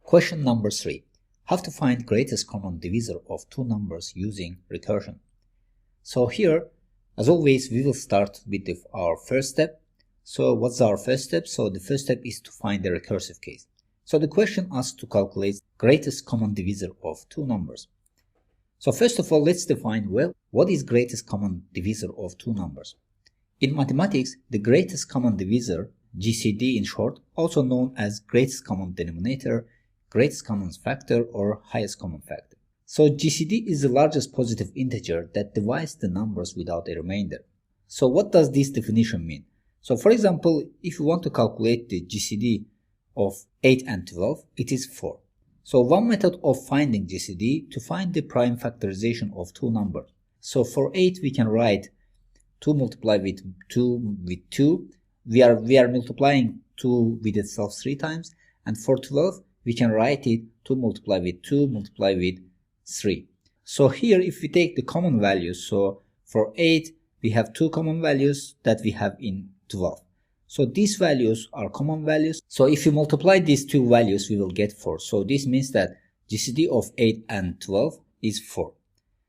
Question number 3. How to find greatest common divisor of two numbers using recursion. So here, as always, we will start with our first step. So what's our first step? So the first step is to find the recursive case. So the question asks to calculate greatest common divisor of two numbers. So first of all, let's define, well, what is greatest common divisor of two numbers? In mathematics, the greatest common divisor, GCD in short, also known as greatest common denominator, greatest common factor, or highest common factor. So GCD is the largest positive integer that divides the numbers without a remainder. So what does this definition mean? So for example, if you want to calculate the GCD of 8 and 12, it is 4. So one method of finding GCD to find the prime factorization of two numbers. So for 8 we can write 2 multiplied with 2. We are multiplying 2 with itself 3 times, and for 12 we can write it 2 multiplied with 2 multiplied with 3. So here if we take the common values, so for 8 we have 2 common values that we have in 12. So these values are common values. So if you multiply these two values, we will get 4. So this means that GCD of 8 and 12 is 4.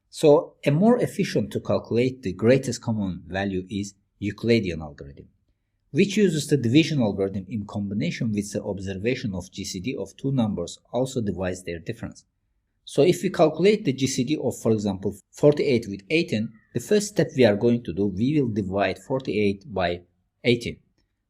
So a more efficient to calculate the greatest common value is Euclidean algorithm, which uses the division algorithm in combination with the observation of GCD of two numbers also divides their difference. So if we calculate the GCD of, for example, 48 with 18, the first step we are going to do, we will divide 48 by 18.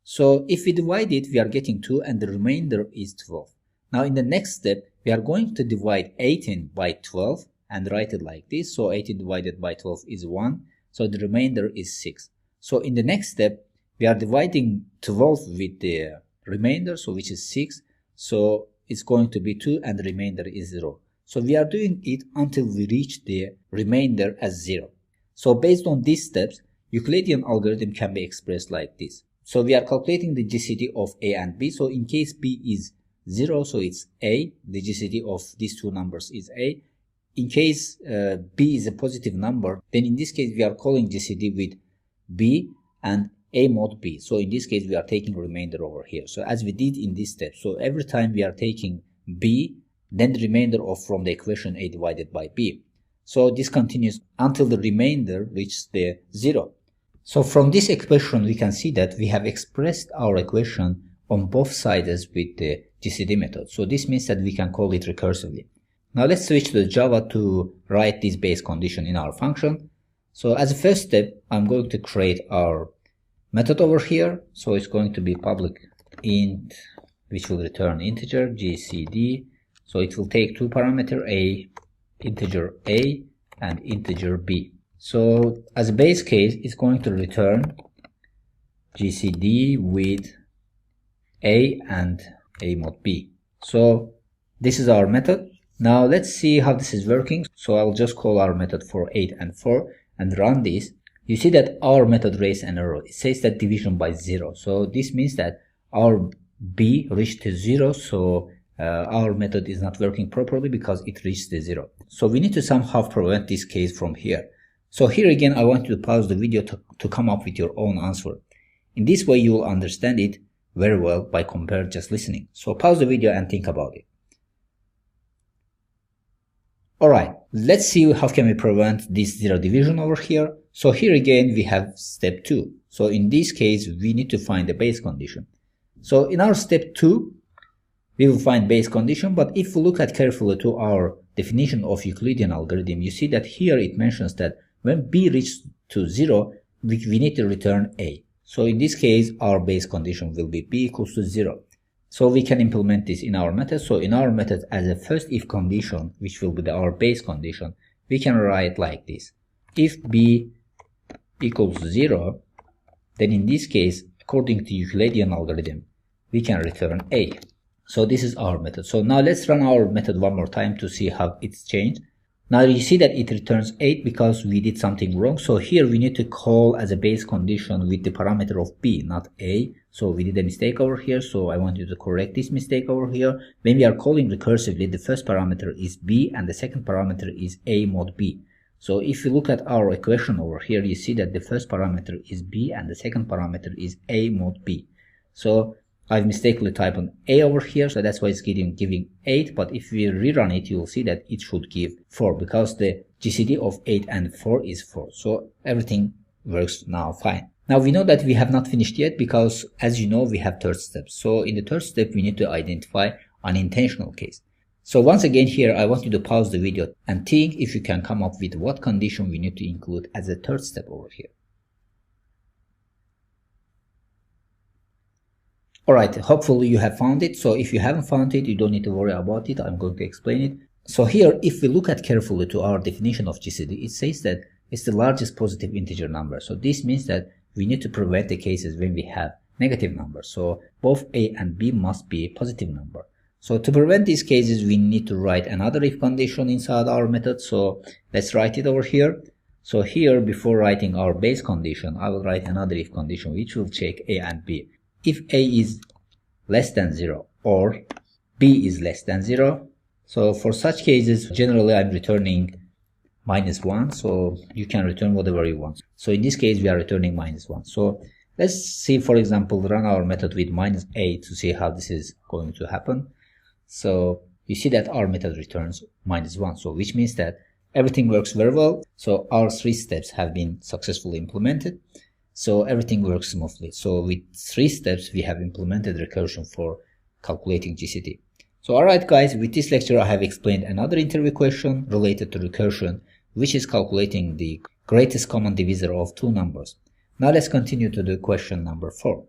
So if we divide it, we are getting 2 and the remainder is 12. Now in the next step, we are going to divide 18 by 12 and write it like this. So 18 divided by 12 is 1. So the remainder is 6. So in the next step, we are dividing 12 with the remainder, so which is 6. So it's going to be 2 and the remainder is 0. So we are doing it until we reach the remainder as 0. So based on these steps, Euclidean algorithm can be expressed like this. So we are calculating the GCD of A and B. So in case B is 0, so it's A. The GCD of these two numbers is A. In case B is a positive number, then in this case we are calling GCD with B and A mod B. So in this case we are taking remainder over here. So as we did in this step, so every time we are taking B, then the remainder of from the equation A divided by B. So this continues until the remainder reaches the 0. So from this expression we can see that we have expressed our equation on both sides with the GCD method. So this means that we can call it recursively. Now let's switch to Java to write this base condition in our function. So as a first step, I'm going to create our method over here. So it's going to be public int, which will return integer GCD. So it will take two parameters, integer A and integer B. So as a base case, it's going to return GCD with A and A mod B. So this is our method. Now let's see how this is working. So I'll just call our method for 8 and 4 and run this. You see that our method raised an error. It says that division by 0. So this means that our B reached to 0. So our method is not working properly because it reached the 0. So we need to somehow prevent this case from here. So here again, I want you to pause the video to come up with your own answer. In this way, you will understand it very well by comparing just listening. So pause the video and think about it. Alright, let's see how can we prevent this 0 division over here. So here again, we have step 2. So in this case, we need to find the base condition. So in our step 2, we will find base condition, but if we look at carefully to our definition of Euclidean algorithm, you see that here it mentions that when B reaches to 0, we need to return A. So in this case, our base condition will be B equals to 0. So we can implement this in our method. So in our method, as a first if condition, which will be our base condition, we can write like this. If B equals 0, then in this case, according to Euclidean algorithm, we can return A. So this is our method. So now let's run our method one more time to see how it's changed. Now you see that it returns 8 because we did something wrong. So here we need to call as a base condition with the parameter of B, not A. So we did a mistake over here. So I want you to correct this mistake over here. When we are calling recursively, the first parameter is B and the second parameter is A mod B. So if you look at our equation over here, you see that the first parameter is B and the second parameter is A mod B. So I've mistakenly typed an A over here, so that's why it's giving 8, but if we rerun it, you'll see that it should give 4 because the GCD of 8 and 4 is 4. So everything works now fine. Now we know that we have not finished yet because, as you know, we have third step. So in the third step, we need to identify unintentional case. So once again here, I want you to pause the video and think if you can come up with what condition we need to include as a third step over here. Alright, hopefully you have found it. So if you haven't found it, you don't need to worry about it. I'm going to explain it. So here, if we look at carefully to our definition of GCD, it says that it's the largest positive integer number. So this means that we need to prevent the cases when we have negative numbers. So both A and B must be a positive number. So to prevent these cases, we need to write another if condition inside our method. So let's write it over here. So here, before writing our base condition, I will write another if condition which will check A and B. If A is less than 0 or B is less than 0, so for such cases, generally I'm returning -1, so you can return whatever you want. So in this case, we are returning -1. So let's see, for example, run our method with -a to see how this is going to happen. So you see that our method returns -1, so which means that everything works very well. So our 3 steps have been successfully implemented. So everything works smoothly. So with 3 steps, we have implemented recursion for calculating GCD. So alright guys, with this lecture I have explained another interview question related to recursion, which is calculating the greatest common divisor of two numbers. Now let's continue to the question number 4.